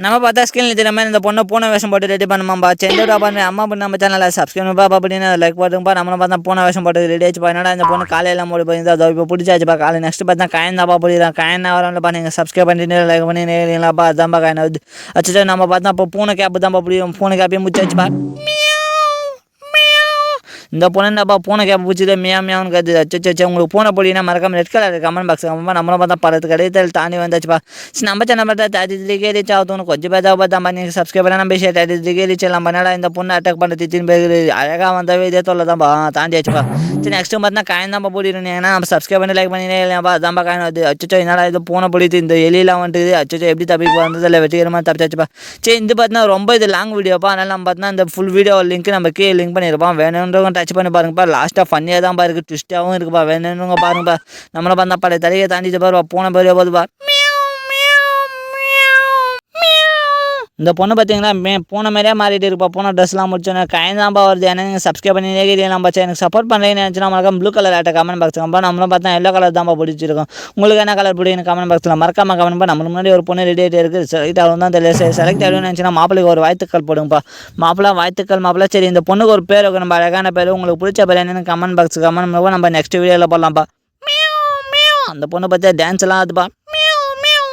நம்ம பார்த்தா ஸ்கிரீன்ல தெரியுற மாதிரி இந்த பொண்ணு பூனை வேஷம் போட்டு ரெடி பண்ணுமாம்பா. செஞ்சோட பண்ணி அம்மா பண்ணி நம்ம சேனலை சப்ஸ்கிரைப் பாப்பா அப்படின்னு லைக் போட்டுப்பா. நம்மளும் பார்த்தா பூனை வேஷம் போட்டு ரெடி ஆச்சுப்பா. என்னடா இந்த பொண்ணு காலையெல்லாம் மூடி போயிருந்தா அதோ இப்போ பிடிச்சாச்சுப்பா காலை. நெக்ஸ்ட் பார்த்தா காயந்தாப்பா போடுறான். காயனா வரப்பா நீங்கள் சப்ஸ்கிரைப் பண்ணிட்டு லைக் பண்ணி நேரிங்களாப்பா. அதான்ப்பா காயனா வருது. அச்சோ நம்ம பார்த்தா இப்போ பூனை கேப்பு தான்ப்பா பிடிக்கும். பூனை கேப்பையும் முடிச்சாச்சுப்பா. இந்த பொண்ணு என்னப்பா பூனை கேப் பிடிச்சிட்டு மியான்னு கருது. அச்சோ உங்களுக்கு பூனை பொடினா மறக்காம ரெட் கலர் கமெண்ட் பாக்ஸ் நம்மளும் பார்த்தா படத்து கடையில் தாண்டி வந்தாச்சுப்பா. நம்ம சேனல் பார்த்தா 33K ரீச் ஆகுதுன்னு கொஞ்சம் பேர் பார்த்தா நீங்கள் சப்ஸ்கிரைப் பண்ண நம்ம 33K ரீச் எல்லாம் பண்ணாடா இந்த பொண்ணு அட்டாக் பண்ண தின்னு பேர் அழகாக வந்தாவே இதே தொல்லை தான்ப்பா தாண்டியாச்சுப்பா. சரி நெக்ஸ்ட் பார்த்தா காயம் தான்ப்பா போடிருந்தீங்கன்னா நம்ம சப்ஸ்கிரைப் பண்ணி லைக் பண்ணினே இல்லையாப்பா. அதான்ப்பா காயம் வருது. அச்சோ என்னடா இது பூனை பிடித்து இந்த எலியெல்லாம் வந்துட்டு அச்சோ எப்படி தப்பி வந்ததில்ல வெற்றிகரமாக தப்பிச்சாச்சுப்பா. சரி இது பார்த்தா ரொம்ப இது லாங் வீடியோப்பா. அதனால் நம்ம பார்த்தா இந்த ஃபுல் வீடியோ லிங்க் நம்ம கீழே லிங்க் பண்ணியிருப்போம். வேணுன்றவங்க டச் பண்ணி பாருங்கப்பா. லாஸ்ட்டாக ஃபன்னியாக தான் இருக்குது. ட்விஸ்ட்டாகவும் இருக்குப்பா. வேணுன்றவங்க பாருங்கப்பா. நம்மளை பார்த்தா பழைய தலையை தாண்டிட்டு பாருப்பா. பூனை பெரிய போதுப்பா. இந்த பொண்ணு பார்த்தீங்கன்னா பூனை மாதிரியே மாறிட்டு இருப்பா. பூனை ட்ரெஸ்லாம் முடிச்சோன்னே காயந்தாம்பா வருது. ஏன்னா நீங்கள் சப்ஸ்கிரைப் பண்ணி நேரம் பச்சா எனக்கு சப்போர்ட் பண்ணுறீங்கன்னு நினச்சினா மறக்காம ப்ளூ கலர் ஆட்ட கமெண்ட் பாக்ஸ் கம்பா. நம்மளும் பார்த்தா எல்லோ கலர் தான்ப்பா பிடிச்சிருக்கோம். உங்களுக்கு என்ன கலர் பிடிக்கும் கமெண்ட் பாக்ஸில் மறக்காம கமெண்ட் பண்ணி. நம்மளுக்கு முன்னாடி ஒரு பொண்ணு ரெடி ஆகிட்டே இருக்குது. செலக்ட் ஆகும் தான் தெரியல. செலக்ட் ஆகணும்னு நினச்சினா மாப்பிள்ளைக்கு ஒரு வாழ்த்துக்கள் போடுங்கப்பா. வாழ்த்துக்கள் மாப்பிள்ளை. சரி இந்த பொண்ணுக்கு ஒரு பேர் நம்ம அழகான பேர் உங்களுக்கு பிடிச்ச பேர் என்னன்னு கமெண்ட் பாக்ஸ் கமெண்ட் நம்ம நெக்ஸ்ட் வீடியோவில் போடலாம்ப்பா. அந்த பொண்ணு பார்த்தா டான்ஸ் எல்லாம் அதுப்பா.